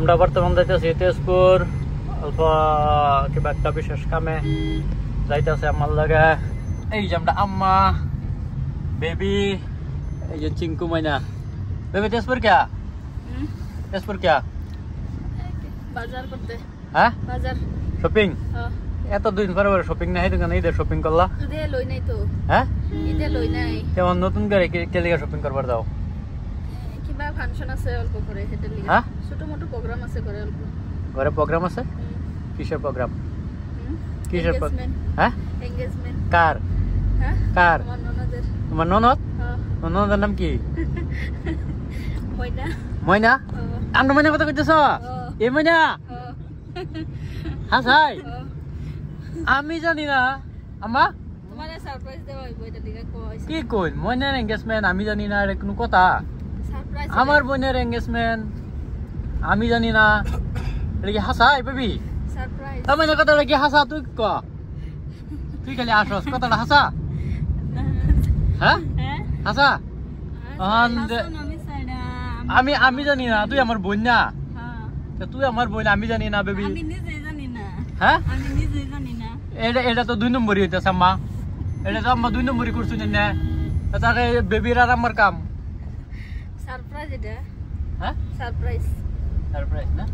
আমরা বর্তমানে যাইতেছি তেজপুর অল্প কিবা একটা বিশেষ কামে যাইতেছে আমার লাগে। এই যে আমরা আম্মা বেবি এই যে চিঙ্কু মাইনা। বেবি তেজপুর क्या তেজপুর क्या বাজার করতে। হ্যাঁ বাজার শপিং। এত দিন পরে শপিং নাই দোকানে ঈদের শপিং করলা? ঈদে লই নাই তো। হ্যাঁ ঈদে লই নাই। কেমন নতুন করে কেলিগা শপিং করবার দাও? কিবা ফাংশন আছে অল্প করে হেটের লিগে। হ্যাঁ ছোট মোটো প্রোগ্রাম আছে করে অল্প। ঘরে প্রোগ্রাম আছে? কিসের প্রোগ্রাম? কিসের প্রোগ্রাম? হ্যাঁ এনগেজমেন্ট। কার? হ্যাঁ কার? আমার ননদের। তোমার ননদ? হ্যাঁ ননদের নাম কি? ময়না। ময়না? আমরা ময়না কথা কইতেছ? এই ময়না? হ্যাঁ ভাই আমি জানি না আম্মা। তোমারে সারপ্রাইজ দেওয়া হইব এটা লিগে কইছি। কি কই ময়নার এনগেজমেন্ট আমি জানি না, এর কোনো কথা? সারপ্রাইজ আমার বোনের এনগেজমেন্ট আমি জানি না, এটা কি হাসাই বেবি? সারপ্রাইজ। আমি না কথাটা কি হাসা? তুই ক, তুই খালি আসস কথাটা হাসা? হ্যাঁ হ্যাঁ হাসা? আমি সাইডা আমি আমি জানি না, তুই আমার বোন না? হ্যাঁ তুই আমার বোন আমি জানি না বেবি। আমি নিজে জানি না। হ্যাঁ আমি নিজে জানি না। এটা তো 2 নম্বরই হইতেছে আম্মা। এটা তো আম্মা 2 নম্বরই করছো না, তাকে বেবির আর আমার কাম। সারপ্রাইজ এটা। হ্যাঁ সারপ্রাইজ। সারপ্রাইজ না?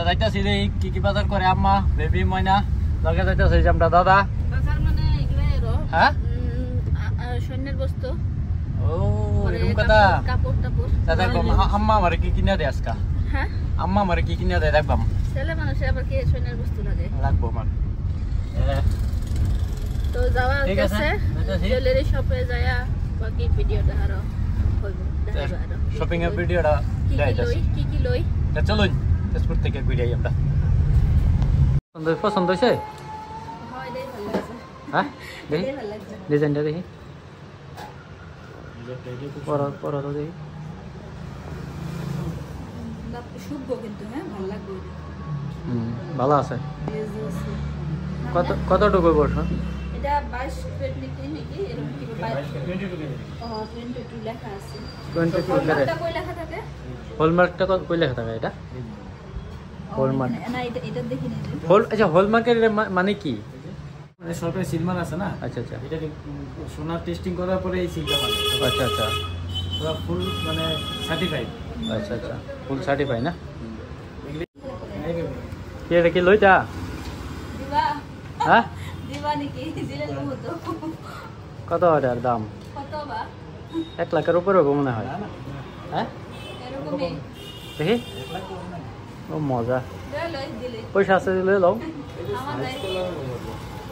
যাইতেছি রে কি কি বাজার করে আম্মা বেবি ময়না লগে যাইতেছি যে আমরা দাদা। বাজার মানে এগুলা এরো। হ্যাঁ সৈন্যের বস্তু। ও এরকম কথা। কাপড় টাপড়। দাদা আম্মা আমারে কি কিনা দেয় আজকা? হ্যাঁ আম্মা আমারে কি কিনা দেয় দেখবাম? ছেলে মানুষের আবার কি সৈন্যের বস্তু লাগে? রাখবো আমার। তো যাওয়া ঠিক আছে, হচ্ছে জুয়েলারি শপে যায়া বাকি ভিডিওটা আরো হইব দেখাবো আরো। শপিং এর ভিডিওটা দেখাইতাছি। কি লই চলুন তেজপুর থেকে ঘুরে আমরা। পছন্দ হয়েছে? হয় দেই ভালো লাগছে। হ্যাঁ দেখি দেই ভালো লাগছে। ডিজাইনটা দেখি পরা তো দেখি। শুভবো কিন্তু হ্যাঁ ভালো লাগবে। ভালো আছে। কতটুকু বর্ষ? এটা 22 ফিট নাকি এরকম কি 22 22 লেখা আছে। 22 লেখা। এটা কই লেখা থাকে? হলমার্কটা কই লেখা থাকে এটা? হলমার্ক না এটা দেখি না। আচ্ছা হলমার্কের মানে কি? মানে সরকারি সিলমার আছে না? আচ্ছা আচ্ছা এটা সোনার টেস্টিং করার পরে এই সিলটা পাবে। আচ্ছা আচ্ছা পুরো ফুল মানে সার্টিফাইড। আচ্ছা আচ্ছা ফুল সার্টিফাই না? কি এটা কি লইতা? দিবা হ্যাঁ দিবা নাকি দিলে লব তো। কত এটার দাম? কত বা? 1 লাখের উপরে হবে মনে হয়। হ্যাঁ এরকমই দেখি। ও মজা। দিলে পয়সা আছে দিলে লও। আমার নাই।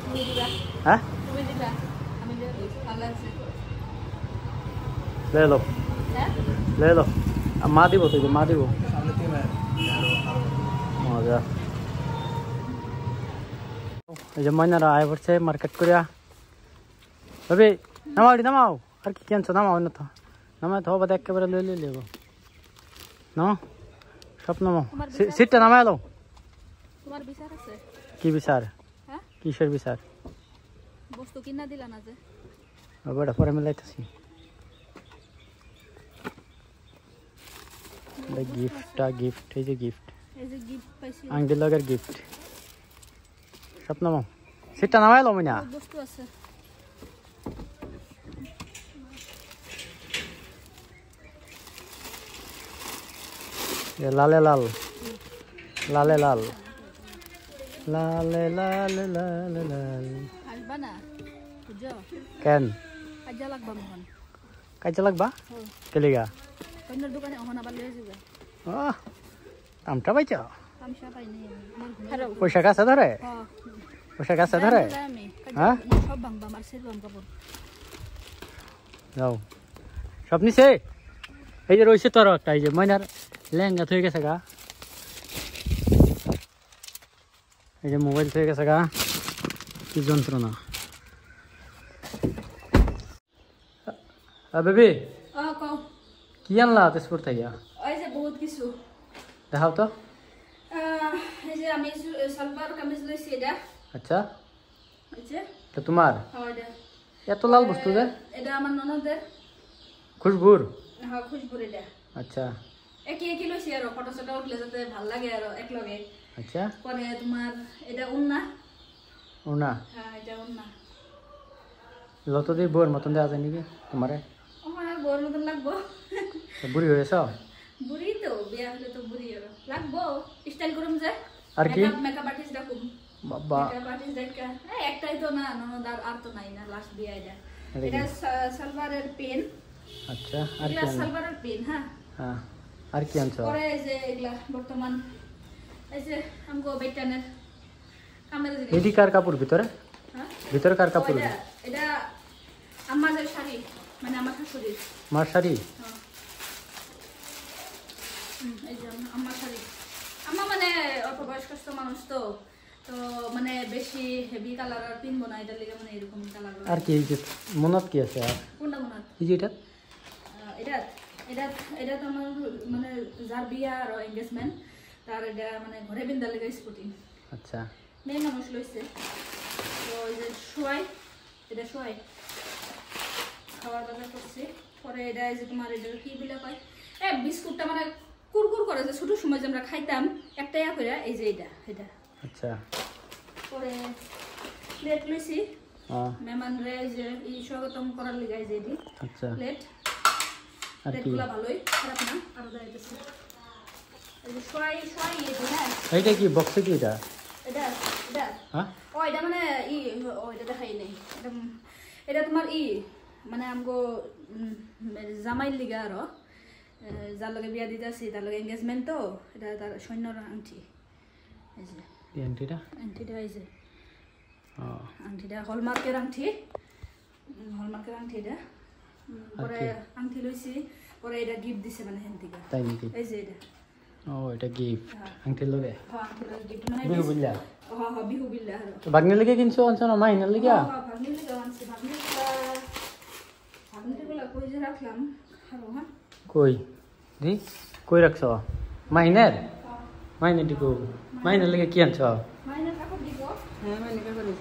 তুমি দিবা। হ্যাঁ তুমি দিবা। আমি দিই ভালো লাগছে। ले लो হ্যাঁ ले लो মা দিব তুই মা দিব মজা। এই যে ময়নারা আয় পড়ছে মার্কেট করিয়া। ভাবি নামাও নামাও আর কি কেনছো নামাও না তো নামায় তো বাদ একেবারে লই লই লেবো নাও সব নামাও সিটটা নামায় লো। তোমার বিচার আছে? কি বিচার? হ্যাঁ কিসের বিচার? বস্তু কিনা দিলা না যে? বড় পরে মিলাইতেছি। গিফট এই যে গিফট এই যে গিফট পাইছি। আঙ্কেল লগের গিফট সব নামাও সিটটা নামায় লো মইনা। বস্তু আছে। লালে লাল লালে লাল লালে লালে লালে লাল। আসবা না বুঝছো? কেন কাজা লাগবা মন। কাজে লাগবা? কেলিগা? কন্যার দোকানে ওখানে আবার লয়ে যাবে। আমটা পাইছ? তামসা পাইনি। পয়সা কাছে ধরে? পয়সা কাছে ধরে? হ্যাঁ সব ভাঙবা আমার সেরকম কাপড়। যাও সব নিছে। এই যে রয়েছে তোর একটা এই যে ময়নার লেহেঙ্গা থয়ে গেছে গা। এই যে মোবাইল থয়ে গেছে গা। কি যন্ত্রণা। বেবি কি আনলা তেজপুর থেকে? ওই যে বহুত কিছু দেখাও তো। এই যে আমি সালবার কামিজ লইছি এটা। আচ্ছা এই যে তো তোমার হ্যাঁ এটা এত লাল বস্তু যে? এটা আমার ননদের। খুশবুর? হ্যাঁ খুশবুর এটা। আচ্ছা একই লৈছি আৰু ফটো চটো উঠলে যাতে ভাল লাগে আৰু একলগে আচ্ছা পরে তোমার এটা উন্না ওনা হ্যাঁ এটা উন্না লত দি বউর মতন দেওয়া যায় নাকি তোমারে আমার বউর মতন লাগবো বুড়ি হয়েছ বুড়ি তো বিয়া হলে তো বুড়ি আর লাগবো স্টাইল করুম যে আর কি মেকআপ আর্টিস্ট রাখুম বাবা মেকআপ আর্টিস্ট দেখা একটাই তো না ননদ আর তো নাই না লাস্ট বিয়া এটা সালভারের পেন আচ্ছা আর কি এটা সালভারের পেন হ্যাঁ হ্যাঁ আর কি আনছো পরে যে এগুলা বর্তমান এই যে আমগো বেটানের কামের জিনিস এডি কার কাপড় ভিতরে হ্যাঁ ভিতরে কার কাপড় এটা আমাদের শাড়ি মানে আমার শাশুড়ির মার শাড়ি এই যে আমার শাড়ি আমার মানে অল্প বয়স্ক মানুষ তো তো মানে বেশি হেভি কালার আর পিনবো না এটা লেগে মানে এরকম কালার আর কি এই যে মনত কি আছে আর কোনটা মনে এই যে এটা এটা এটা এটা তো আমার মানে যার বিয়া আর এনগেজমেন্ট তার এটা মানে ঘরে বিন্দা লেগে স্কুটি আচ্ছা মেয়ে মানুষ লইছে তো এই যে শোয়াই এটা শোয়াই খাবার বাজার করছি পরে এটা এই যে তোমার এটা কি বিলা কয় বিস্কুটটা মানে কুরকুর করে যে ছোট সময় যে আমরা খাইতাম একটা ইয়া করে এই যে এটা আচ্ছা পরে প্লেট লইছি হ্যাঁ মেহমানরে যে এই স্বাগতম করার লিগাই যে এটি আচ্ছা প্লেট আর কি প্লেটগুলো ভালোই খারাপ না আরো যাইতেছে এই যে শোয়াই এই যে হ্যাঁ এইটা কি বক্সে কি এটা এটা হ্যাঁ ও এটা মানে এটা দেখাই নাই এটা তোমার মানে আমগো জামাইর লিগা আরো যার লগে বিয়া দিতে আছি তার লগে এনগেজমেন্ট তো এটা তার সৈন্যর আংটি এই যে এই আন্টিটা আংটিটা এই যে ও আংটিটা হলমার্কের আংটি এটা পরে আংটি লইছি পরে এটা গিফট দিছে মানে হেন থেকে তাই নাকি এই যে এটা ও এটা গিফট আংটি লগে হ্যাঁ আংটিটা গিফট মানে বিহু বুঝলা হ্যাঁ বিহু বিল্লা আর তো বাগনে লেগে কিনছো আনছো না মাইনার লেগে ভাগ্নিগুলা কই যে রাখলাম খাবো হ্যাঁ কই দি কই রাখছো মাইনার মাইনার দিকো মাইনার লেগে কি আনছো মাইনে কাপড় দিব হ্যাঁ মাইনে কাপড় দিব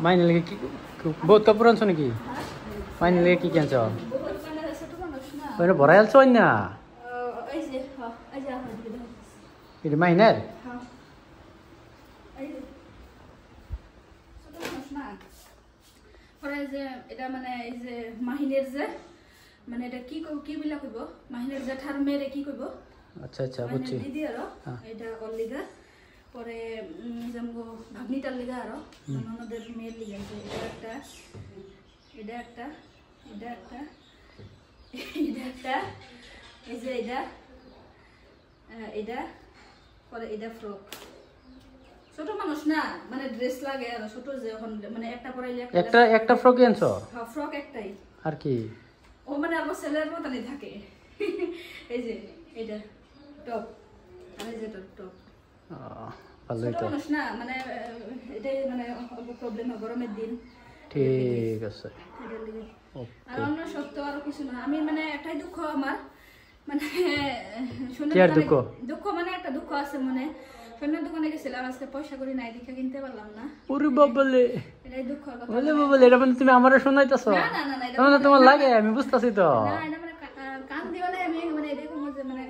মাইনার লেগে কি বহুত কাপড় আনছো নাকি মাইনার লেগে কি আনছো বহুত কানে আছে তো মানুষ না ওরে ভরাই আলছো না এই যে এই যে এটা মাইনার হ্যাঁ এই যে ছোট মানুষ না পরে যে এটা মানে এই যে মাহিনের যে মানে এটা কি বিলা কইব মাহিনের জেঠার মেরে কি কইব আচ্ছা আচ্ছা বুঝছি দিদি আরো এটা অলিগা পরে যেমন ভাগ্নিটার লিগা আরো ননদের মেয়ের লিগা এটা একটা এই যে এটা পরে এটা ফ্রক ছোট মানুষ না মানে ড্রেস লাগে আর ছোট যে মানে একটা পরাইলে একটা ফ্রক আনছো হ্যাঁ ফ্রক একটাই আর কি ও মানে আমার ছেলের মতনই থাকে এই যে এটা টপ আর এই যে টপ ভালোই তো মানুষ না মানে এটাই মানে অল্প প্রবলেম হয় গরমের দিন ঠিক আছে আর অন্য সত্য আর কিছু না আমি মানে একটাই দুঃখ আমার মানে দুঃখ মানে একটা দুঃখ আছে মনে সোনার দোকানে গেছিলাম আজকে পয়সা করে নাই দেখে কিনতে পারলাম না ওরে বাবালে এটাই দুঃখের কথা বলে বাবালে এটা মানে তুমি আমারে শোনাইতাছো না তোমার লাগে আমি বুঝতাছি তো না এটা মানে কান দিও না আমি মানে এরকম যে মানে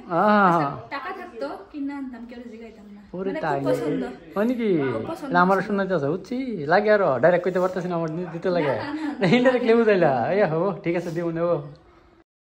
টাকা থাকতো কিনা আনতাম কেউ জিগাইতাম না ওরে তাই হয় নাকি আমার শোনাইতাছো বুঝছি লাগে আরো ডাইরেক্ট কইতে পারতাছি না আমার দিতে লাগে ইনডাইরেক্টলি বুঝাইলা এই হবো ঠিক আছে দিও নেবো